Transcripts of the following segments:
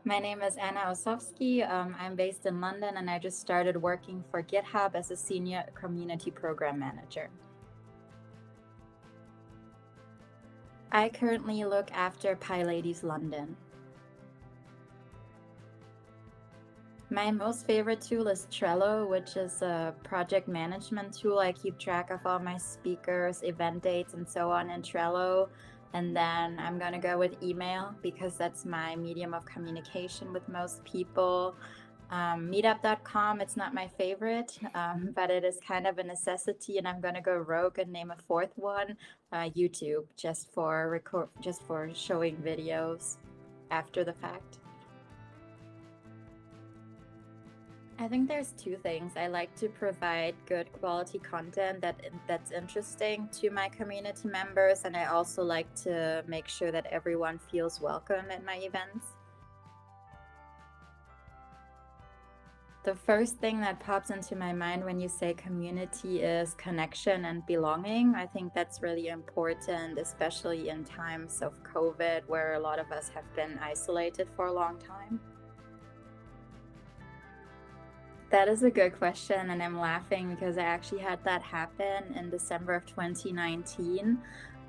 My name is Anna Ossowski. I'm based in London and I just started working for GitHub as a senior community program manager. I currently look after PyLadies London. My most favorite tool is Trello, which is a project management tool. I keep track of all my speakers, event dates, and so on in Trello. And then I'm going to go with email because that's my medium of communication with most people. Meetup.com, it's not my favorite, but it is kind of a necessity. And I'm going to go rogue and name a fourth one, YouTube, just for showing videos after the fact. I think there's two things. I like to provide good quality content that's interesting to my community members, and I also like to make sure that everyone feels welcome at my events. The first thing that pops into my mind when you say community is connection and belonging. I think that's really important, especially in times of COVID, where a lot of us have been isolated for a long time. That is a good question, and I'm laughing because I actually had that happen in December of 2019.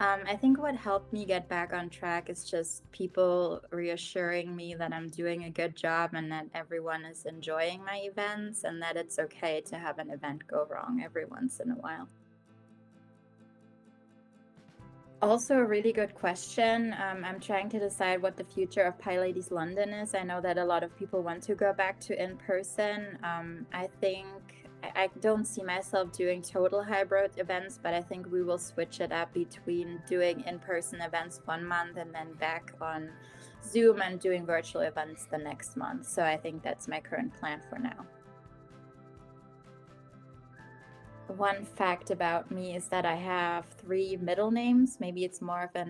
I think what helped me get back on track is just people reassuring me that I'm doing a good job and that everyone is enjoying my events and that it's okay to have an event go wrong every once in a while. Also, a really good question. I'm trying to decide what the future of PyLadies London is. I know that a lot of people want to go back to in person. I think I don't see myself doing total hybrid events, but I think we will switch it up between doing in-person events one month and then back on Zoom and doing virtual events the next month. So I think that's my current plan for now. One fact about me is that I have three middle names. Maybe it's more of a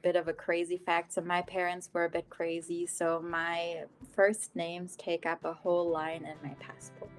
bit of a crazy fact. So my parents were a bit crazy, so my first names take up a whole line in my passport.